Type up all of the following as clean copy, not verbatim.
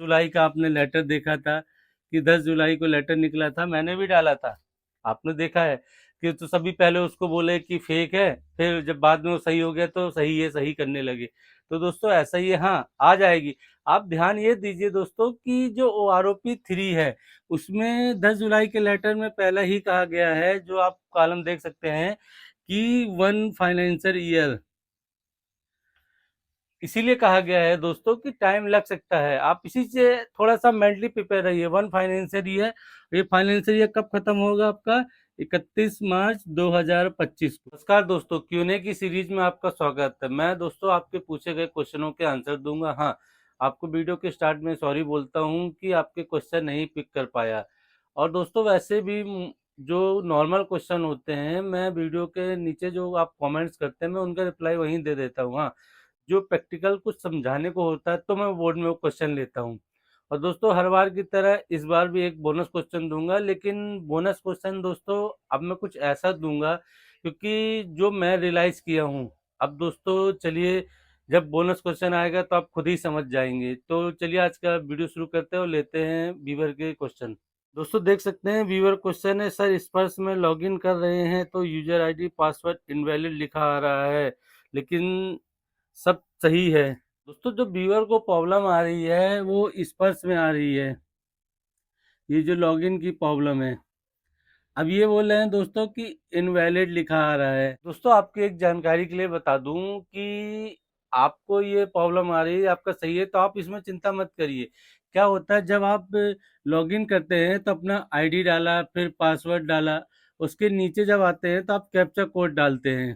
जुलाई का आपने लेटर देखा था कि 10 जुलाई को लेटर निकला था, मैंने भी डाला था। आपने देखा है कि तो सभी पहले उसको बोले कि फेक है, फिर जब बाद में वो सही हो गया तो सही है, सही करने लगे। तो दोस्तों ऐसा ही है, हाँ आ जाएगी। आप ध्यान ये दीजिए दोस्तों कि जो OROP 3 है उसमें 10 जुलाई के लेटर में पहले ही कहा गया है, जो आप कॉलम देख सकते हैं कि 1 फाइनेंशियल ईयर, इसीलिए कहा गया है दोस्तों कि टाइम लग सकता है। आप इसी से थोड़ा सा मेंटली प्रिपेयर रहिए। 1 फाइनेंशियल ईयर, ये फाइनेंशियल ईयर कब खत्म होगा आपका? 31 मार्च 2025 को। नमस्कार दोस्तों, क्यूएनए की सीरीज में आपका स्वागत है। मैं दोस्तों आपके पूछे गए क्वेश्चनों के आंसर दूंगा। हाँ, आपको वीडियो के स्टार्ट में सॉरी बोलता हूँ कि आपके क्वेश्चन नहीं पिक कर पाया। और दोस्तों वैसे भी जो नॉर्मल क्वेश्चन होते हैं, मैं वीडियो के नीचे जो आप कमेंट्स करते हैं मैं उनका रिप्लाई वहीं दे देता हूँ। हाँ, जो प्रैक्टिकल कुछ समझाने को होता है तो मैं बोर्ड में वो क्वेश्चन लेता हूँ। और दोस्तों हर बार की तरह इस बार भी एक बोनस क्वेश्चन दूंगा, लेकिन बोनस क्वेश्चन दोस्तों अब मैं कुछ ऐसा दूंगा क्योंकि जो मैं रियलाइज किया हूँ। अब दोस्तों चलिए, जब बोनस क्वेश्चन आएगा तो आप खुद ही समझ जाएंगे। तो चलिए आज का वीडियो शुरू करते हैं और लेते हैं वीवर के क्वेश्चन। दोस्तों देख सकते हैं वीवर क्वेश्चन है, सर स्पर्श में लॉगिन कर रहे हैं तो यूजर आईडी पासवर्ड इनवैलिड लिखा आ रहा है, लेकिन सब सही है। दोस्तों जो व्यूअर को प्रॉब्लम आ रही है वो स्पर्श में आ रही है, ये जो लॉगिन की प्रॉब्लम है। अब ये बोल रहे हैं दोस्तों कि इनवैलिड लिखा आ रहा है। दोस्तों आपकी एक जानकारी के लिए बता दूं कि आपको ये प्रॉब्लम आ रही है, आपका सही है तो आप इसमें चिंता मत करिए। क्या होता है, जब आप लॉगिन करते हैं तो अपना आईडी डाला, फिर पासवर्ड डाला, उसके नीचे जब आते हैं तो आप कैप्चा कोड डालते हैं।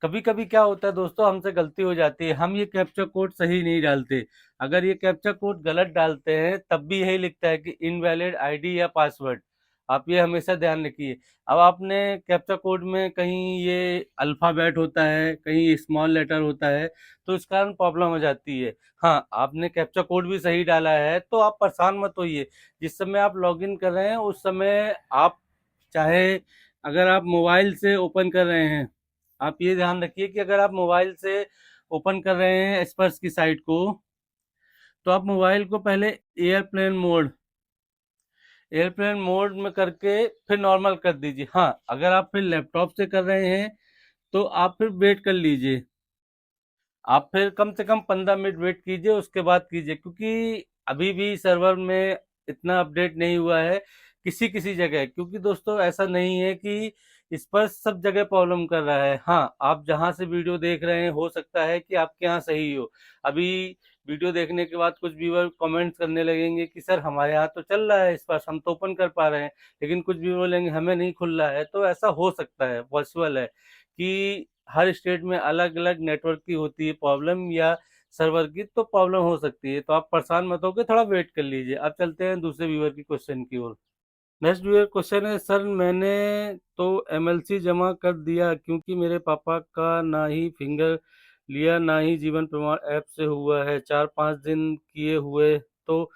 कभी कभी क्या होता है दोस्तों, हमसे गलती हो जाती है, हम ये कैप्चा कोड सही नहीं डालते। अगर ये कैप्चा कोड गलत डालते हैं तब भी यही लिखता है कि इनवैलिड आईडी या पासवर्ड। आप ये हमेशा ध्यान रखिए। अब आपने कैप्चा कोड में कहीं ये अल्फाबेट होता है, कहीं स्मॉल लेटर होता है, तो इस कारण प्रॉब्लम हो जाती है। हाँ, आपने कैप्चा कोड भी सही डाला है तो आप परेशान मत होइए। जिस समय आप लॉगिन कर रहे हैं उस समय आप चाहे, अगर आप मोबाइल से ओपन कर रहे हैं, आप ये ध्यान रखिए कि अगर आप मोबाइल से ओपन कर रहे हैं स्पर्श की साइट को, तो आप मोबाइल को पहले एयरप्लेन मोड एयरप्लेन मोड में करके फिर नॉर्मल कर दीजिए। हाँ, अगर आप फिर लैपटॉप से कर रहे हैं तो आप फिर वेट कर लीजिए। आप फिर कम से कम 15 मिनट वेट कीजिए, उसके बाद कीजिए, क्योंकि अभी भी सर्वर में इतना अपडेट नहीं हुआ है किसी किसी जगह। क्योंकि दोस्तों ऐसा नहीं है कि इस पर सब जगह प्रॉब्लम कर रहा है। हाँ, आप जहां से वीडियो देख रहे हैं हो सकता है कि आपके यहाँ सही हो। अभी वीडियो देखने के बाद कुछ व्यूअर कमेंट्स करने लगेंगे कि सर हमारे यहाँ तो चल रहा है, इस पर हम तो ओपन कर पा रहे हैं, लेकिन कुछ व्यूअर बोलेंगे हमें नहीं खुल रहा है। तो ऐसा हो सकता है, पॉसिबल है कि हर स्टेट में अलग अलग नेटवर्क की होती है प्रॉब्लम, या सर्वर की तो प्रॉब्लम हो सकती है। तो आप परेशान मत होकर थोड़ा वेट कर लीजिए। अब चलते हैं दूसरे व्यूअर की क्वेश्चन की ओर। नेक्स्ट व्यूअर क्वेश्चन है, सर मैंने तो एमएलसी जमा कर दिया क्योंकि मेरे पापा का ना ही फिंगर लिया ना ही जीवन प्रमाण ऐप से हुआ है, 4-5 दिन किए हुए तो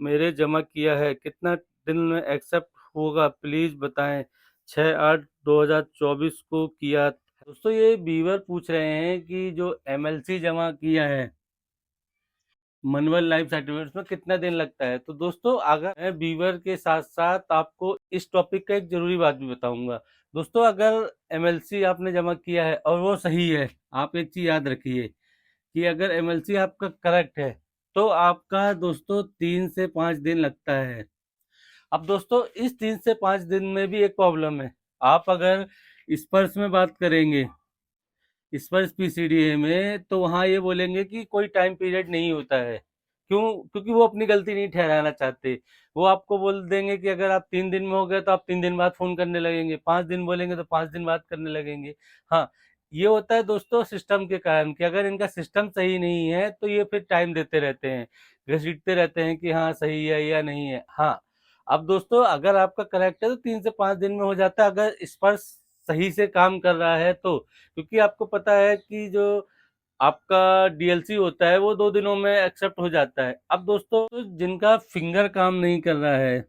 मेरे जमा किया है, कितना दिन में एक्सेप्ट होगा प्लीज बताएं। 6/8/2024 को किया। दोस्तों ये बीवर पूछ रहे हैं कि जो एमएलसी जमा किया है, मनवल लाइफ सर्टिफिकेट्स में कितना दिन लगता है। तो दोस्तों अगर मैं बीवर के साथ साथ आपको इस टॉपिक का एक जरूरी बात भी बताऊंगा। दोस्तों अगर एमएलसी आपने जमा किया है और वो सही है, आप एक चीज याद रखिए कि अगर एमएलसी आपका करेक्ट है तो आपका दोस्तों 3 से 5 दिन लगता है। अब दोस्तों इस 3 से 5 दिन में भी एक प्रॉब्लम है। आप अगर स्पर्श में बात करेंगे, स्पर्श पीसीडीए में, तो वहाँ ये बोलेंगे कि कोई टाइम पीरियड नहीं होता है। क्यों? क्योंकि वो अपनी गलती नहीं ठहराना चाहते। वो आपको बोल देंगे कि अगर आप 3 दिन में हो गए तो आप 3 दिन बाद फोन करने लगेंगे, 5 दिन बोलेंगे तो 5 दिन बाद करने लगेंगे। हाँ, ये होता है दोस्तों सिस्टम के कारण, कि अगर इनका सिस्टम सही नहीं है तो ये फिर टाइम देते रहते हैं, घसीटते रहते हैं कि हाँ सही है या नहीं है। हाँ, अब दोस्तों अगर आपका करेक्ट है तो 3 से 5 दिन में हो जाता है, अगर स्पर्श सही से काम कर रहा है तो। क्योंकि आपको पता है कि जो आपका डीएलसी होता है वो 2 दिनों में एक्सेप्ट हो जाता है। अब दोस्तों जिनका फिंगर काम नहीं कर रहा है,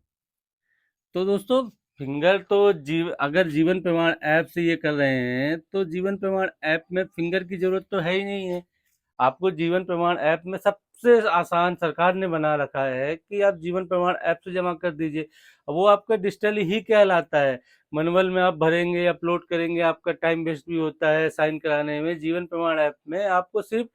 तो दोस्तों फिंगर तो अगर जीवन प्रमाण ऐप से ये कर रहे हैं तो जीवन प्रमाण ऐप में फिंगर की जरूरत तो है ही नहीं है। आपको जीवन प्रमाण ऐप में सब सबसे आसान सरकार ने बना रखा है कि आप जीवन प्रमाण ऐप से जमा कर दीजिए। वो आपका डिजिटल ही कहलाता है। मैनुअल में आप भरेंगे, अपलोड करेंगे, आपका टाइम वेस्ट भी होता है साइन कराने में। जीवन प्रमाण ऐप में आपको सिर्फ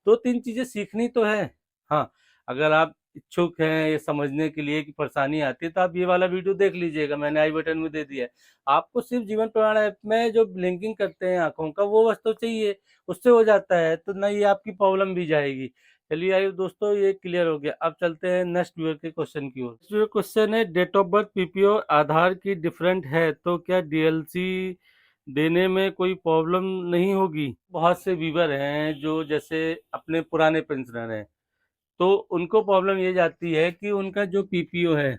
2-3 चीज़ें सीखनी तो है। हाँ, अगर आप इच्छुक हैं ये समझने के लिए कि परेशानी आती है, तो आप ये वाला वीडियो देख लीजिएगा, मैंने आई बटन में दे दिया है। आपको सिर्फ जीवन प्रमाण ऐप में जो ब्लिंकिंग करते हैं आँखों का, वो बस तो चाहिए, उससे हो जाता है, तो ना ये आपकी प्रॉब्लम भी जाएगी। चलिए आइए दोस्तों, ये क्लियर हो गया। अब चलते हैं नेक्स्ट व्यूअर के क्वेश्चन की ओर। नेक्स्ट व्यूअर क्वेश्चन है, डेट ऑफ बर्थ पीपीओ और आधार की डिफरेंट है, तो क्या डीएलसी देने में कोई प्रॉब्लम नहीं होगी? बहुत से व्यूअर हैं जो जैसे अपने पुराने पेंशनर हैं, तो उनको प्रॉब्लम ये जाती है कि उनका जो पीपीओ है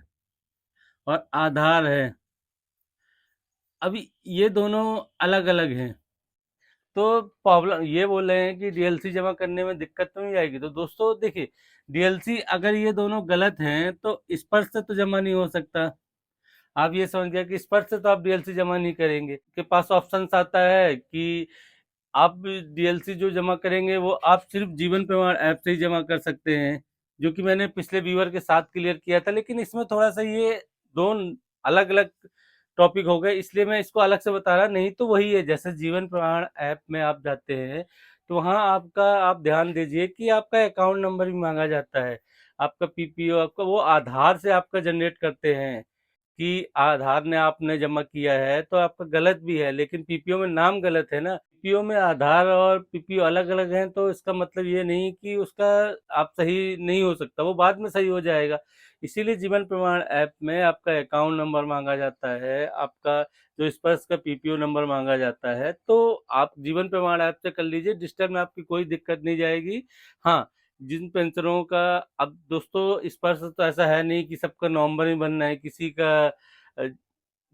और आधार है, अभी ये दोनों अलग अलग हैं। तो प्रॉब्लम ये बोल रहे हैं कि डीएलसी जमा करने में दिक्कत तो नहीं आएगी। तो दोस्तों देखिए, डीएलसी अगर ये दोनों गलत हैं तो स्पर्श से तो जमा नहीं हो सकता। आप ये समझ गया कि स्पर्श से तो आप डीएलसी जमा नहीं करेंगे। के पास ऑप्शन आता है कि आप डीएलसी जो जमा करेंगे वो आप सिर्फ जीवन प्रमाण ऐप से ही जमा कर सकते हैं, जो कि मैंने पिछले व्यूअर के साथ क्लियर किया था। लेकिन इसमें थोड़ा सा ये दो अलग अलग टॉपिक हो गए, इसलिए मैं इसको अलग से बता रहा। नहीं तो वही है, जैसे जीवन प्रमाण ऐप में आप जाते हैं तो वहाँ आपका आप ध्यान दीजिए कि आपका अकाउंट नंबर भी मांगा जाता है। आपका पीपीओ आपका वो आधार से आपका जनरेट करते हैं कि आधार ने आपने जमा किया है, तो आपका गलत भी है, लेकिन पीपीओ में नाम गलत है ना। पीपीओ में आधार और पीपीओ अलग अलग हैं, तो इसका मतलब ये नहीं कि उसका आप सही नहीं हो सकता, वो बाद में सही हो जाएगा। इसीलिए जीवन प्रमाण ऐप में आपका अकाउंट नंबर मांगा जाता है, आपका जो स्पर्श का पीपीओ नंबर मांगा जाता है। तो आप जीवन प्रमाण ऐप से कर लीजिए, डिजिटल में आपकी कोई दिक्कत नहीं जाएगी। हाँ, जिन पेंशनरों का, अब दोस्तों स्पर्श तो ऐसा है नहीं कि सबका नवंबर में बनना है, किसी का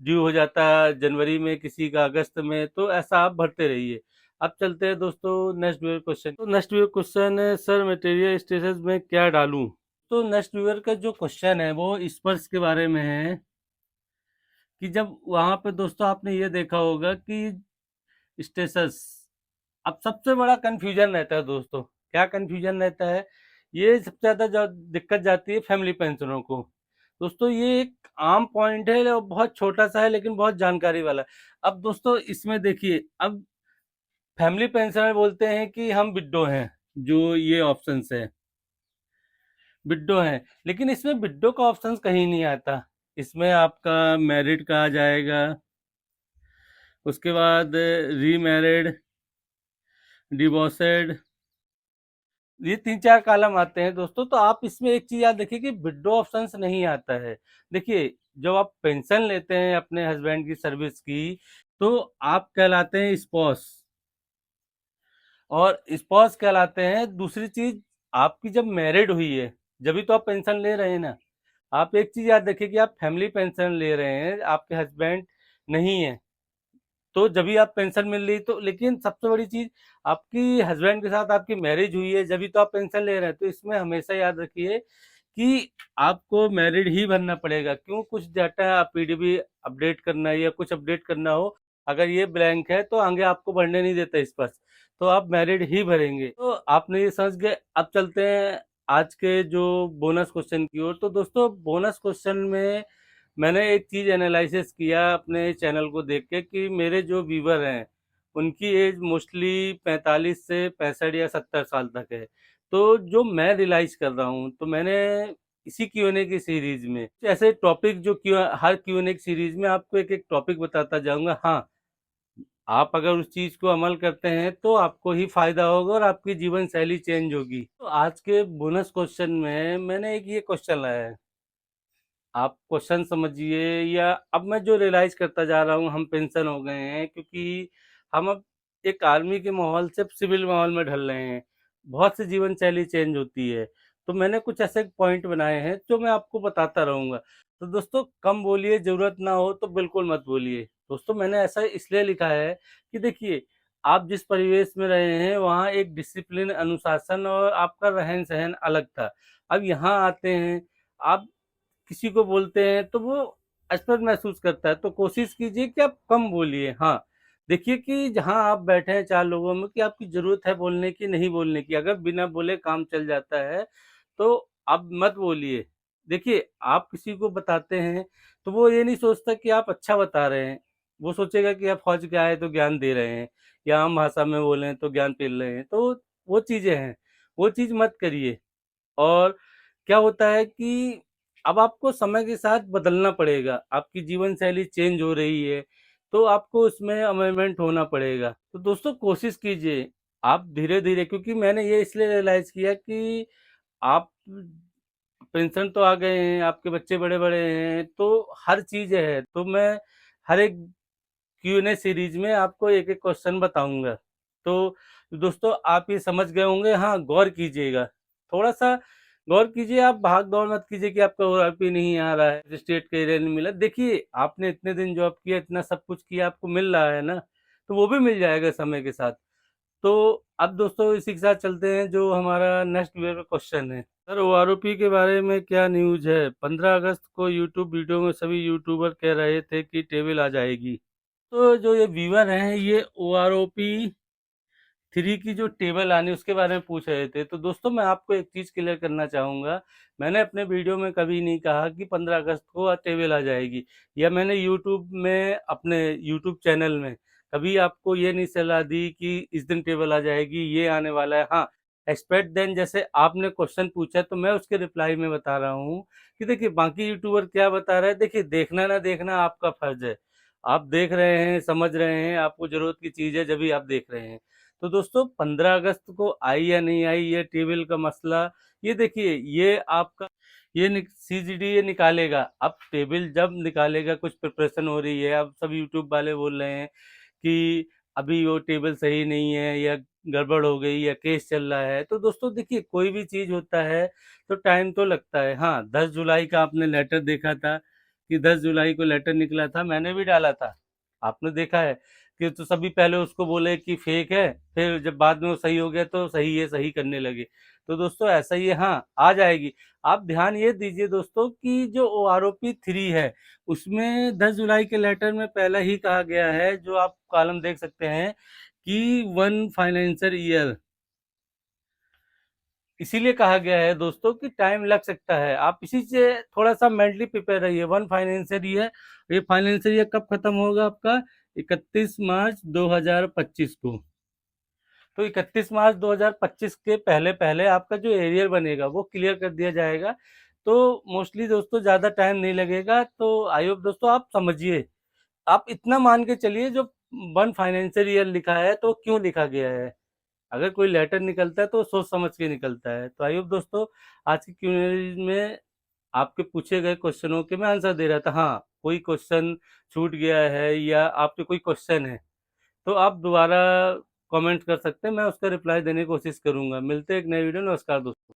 ड्यू हो जाता है जनवरी में, किसी का अगस्त में, तो ऐसा आप भरते रहिए। अब चलते हैं दोस्तों नेक्स्ट व्यूअर क्वेश्चन। तो नेक्स्ट व्यूअर क्वेश्चन है, सर मटेरियल स्टेटस में क्या डालूं? तो नेक्स्ट व्यूअर का जो क्वेश्चन है वो स्पर्श के बारे में है कि जब वहां पे दोस्तों आपने ये देखा होगा कि स्टेटस, अब सबसे बड़ा कंफ्यूजन रहता है दोस्तों। क्या कंफ्यूजन रहता है? ये सबसे ज़्यादा जो दिक्कत जाती है फैमिली पेंशनरों को। दोस्तों ये एक आम पॉइंट है और बहुत छोटा सा है, लेकिन बहुत जानकारी वाला है। अब दोस्तों इसमें देखिए, अब फैमिली पेंशनर बोलते हैं कि हम विडो हैं, जो ये ऑप्शंस है विडो हैं, लेकिन इसमें विडो का ऑप्शन कहीं नहीं आता। इसमें आपका मैरिड का आ जाएगा, उसके बाद रीमैरिड, डिवोर्सेड, ये 3-4 कॉलम आते हैं दोस्तों। तो आप इसमें एक चीज याद रखिए कि विड्रॉ ऑप्शंस नहीं आता है। देखिए, जब आप पेंशन लेते हैं अपने हस्बैंड की सर्विस की, तो आप कहलाते हैं स्पॉस, और स्पॉस कहलाते हैं। दूसरी चीज, आपकी जब मैरिड हुई है जब तो आप पेंशन ले रहे हैं ना। आप एक चीज याद रखिए कि आप फैमिली पेंशन ले रहे हैं, आपके हस्बैंड नहीं है, तो जब भी आप पेंशन मिल रही, तो लेकिन सबसे बड़ी चीज, आपकी हस्बैंड के साथ आपकी मैरिज हुई है जब भी तो आप पेंशन ले रहे हैं। तो इसमें हमेशा याद रखिए कि आपको मैरिड ही भरना पड़ेगा। क्यों? कुछ डाटा पीडीबी अपडेट करना है या कुछ अपडेट करना हो, अगर ये ब्लैंक है तो आगे आपको भरने नहीं देता इस पर, तो आप मैरिड ही भरेंगे। तो आपने ये समझ गए। अब चलते हैं आज के जो बोनस क्वेश्चन की ओर। तो दोस्तों बोनस क्वेश्चन में मैंने एक चीज़ एनालिसिस किया अपने चैनल को देख के कि मेरे जो व्यूवर हैं उनकी एज मोस्टली 45 से 65 या 70 साल तक है। तो जो मैं रियलाइज कर रहा हूँ, तो मैंने इसी क्यूएनए की सीरीज में ऐसे टॉपिक जो हर क्यूएनए की सीरीज में आपको एक एक टॉपिक बताता जाऊंगा। हाँ, आप अगर उस चीज को अमल करते हैं तो आपको ही फायदा होगा और आपकी जीवन शैली चेंज होगी। तो आज के बोनस क्वेश्चन में मैंने एक ये क्वेश्चन लाया है, आप क्वेश्चन समझिए। या अब मैं जो रियलाइज करता जा रहा हूँ, हम पेंशन हो गए हैं क्योंकि हम अब एक आर्मी के माहौल से सिविल माहौल में ढल रहे हैं, बहुत सी जीवन शैली चेंज होती है। तो मैंने कुछ ऐसे पॉइंट बनाए हैं जो मैं आपको बताता रहूंगा। तो दोस्तों कम बोलिए, जरूरत ना हो तो बिल्कुल मत बोलिए। दोस्तों मैंने ऐसा इसलिए लिखा है कि देखिए, आप जिस परिवेश में रहे हैं वहाँ एक डिसिप्लिन, अनुशासन और आपका रहन सहन अलग था। अब यहाँ आते हैं, आप किसी को बोलते हैं तो वो असहज महसूस करता है। तो कोशिश कीजिए कि आप कम बोलिए। हाँ, देखिए कि जहाँ आप बैठे हैं 4 लोगों में कि आपकी ज़रूरत है बोलने की, नहीं बोलने की। अगर बिना बोले काम चल जाता है, तो आप मत बोलिए। देखिए, आप किसी को बताते हैं, तो वो ये नहीं सोचता कि आप अच्छा बता रहे हैं। वो सोचेगा कि आप हौज के आए तो ज्ञान दे रहे हैं या आम भाषा में बोलें तो ज्ञान पेल रहे हैं। तो वो चीज़ें हैं, वो चीज़ मत करिए। और क्या होता है कि अब आपको समय के साथ बदलना पड़ेगा, आपकी जीवन शैली चेंज हो रही है, तो आपको उसमें अमेंडमेंट होना पड़ेगा। तो दोस्तों कोशिश कीजिए, आप धीरे-धीरे, क्योंकि मैंने ये इसलिए रियलाइज़ किया कि आप पेंशन तो आ गए हैं, आपके बच्चे बड़े-बड़े हैं, तो हर चीज़ है, तो मैं हर एक क्यू&ए सीरीज़ में आपको एक-एक क्वेश्चन बताऊँगा। तो दोस्तों आप ये समझ गए होंगे, हाँ, गौर कीजिएगा। थोड़ा-सा गौर कीजिए, आप भाग-दौड़ मत कीजिए कि आपका ओआरपी नहीं आ रहा है, स्टेट का एरिया नहीं मिला। देखिए, आपने इतने दिन जॉब किया, इतना सब कुछ किया, आपको मिल रहा है ना, तो वो भी मिल जाएगा समय के साथ। तो अब दोस्तों इसी के साथ चलते हैं जो हमारा नेक्स्ट वीडियो का क्वेश्चन है। सर ओआरओपी के बारे में क्या न्यूज़ है? 15 अगस्त को यूट्यूब वीडियो में सभी यूट्यूबर कह रहे थे कि टेबल आ जाएगी। तो जो ये व्यूअर हैं ये ओआरओपी 3 की जो टेबल आनी उसके बारे में पूछ रहे थे। तो दोस्तों मैं आपको एक चीज़ क्लियर करना चाहूँगा, मैंने अपने वीडियो में कभी नहीं कहा कि 15 अगस्त को टेबल आ जाएगी, या मैंने यूट्यूब में अपने यूट्यूब चैनल में कभी आपको ये नहीं सलाह दी कि इस दिन टेबल आ जाएगी, ये आने वाला है। हाँ, एक्सपेक्ट देन जैसे आपने क्वेश्चन पूछा तो मैं उसके रिप्लाई में बता रहा हूँ कि देखिए बाकी यूट्यूबर क्या बता रहे हैं, देखिए देखना ना देखना आपका फर्ज है। आप देख रहे हैं, समझ रहे हैं, आपको ज़रूरत की चीज़ है जभी आप देख रहे हैं। तो दोस्तों 15 अगस्त को आई या नहीं आई ये टेबल का मसला, ये देखिए ये आपका ये सीजीडी ये निकालेगा। अब टेबल जब निकालेगा, कुछ प्रिपरेशन हो रही है, अब सब यूट्यूब वाले बोल रहे हैं कि अभी वो टेबल सही नहीं है या गड़बड़ हो गई या केस चल रहा है। तो दोस्तों देखिए कोई भी चीज़ होता है तो टाइम तो लगता है। हाँ, 10 जुलाई का आपने लेटर देखा था कि 10 जुलाई को लेटर निकला था, मैंने भी डाला था। आपने देखा है कि तो सभी पहले उसको बोले कि फेक है, फिर जब बाद में वो सही हो गया तो सही है, सही करने लगे। तो दोस्तों ऐसा ही है, हाँ, आ जाएगी। आप ध्यान ये दीजिए दोस्तों कि जो ओआरओपी 3 है, उसमें 10 जुलाई के लेटर में पहले ही कहा गया है, जो आप कॉलम देख सकते हैं कि 1 फाइनेंशियल ईयर, इसीलिए कहा गया है दोस्तों कि टाइम लग सकता है। आप इसी से थोड़ा-सा मेंटली प्रिपेयर रहिए। 1 फाइनेंशियल ईयर, ये फाइनेंशियल ईयर कब खत्म होगा आपका? 31 मार्च 2025 को। तो 31 मार्च 2025 के पहले-पहले आपका जो एरियर बनेगा वो क्लियर कर दिया जाएगा। तो मोस्टली दोस्तों ज़्यादा टाइम नहीं लगेगा। तो आई होप दोस्तों आप समझिए। आप इतना मान के चलिए, जो 1 फाइनेंशियल ईयर लिखा है तो क्यों लिखा गया है? अगर कोई लेटर निकलता है तो सोच समझ के निकलता है। तो आई होप दोस्तों आज की क्यूएनए में आपके पूछे गए क्वेश्चनों के मैं आंसर दे रहा था। हाँ, कोई क्वेश्चन छूट गया है या आपके कोई क्वेश्चन है तो आप दोबारा कमेंट कर सकते हैं, मैं उसका रिप्लाई देने की कोशिश करूँगा। मिलते हैं एक नए वीडियो में। नमस्कार दोस्तों।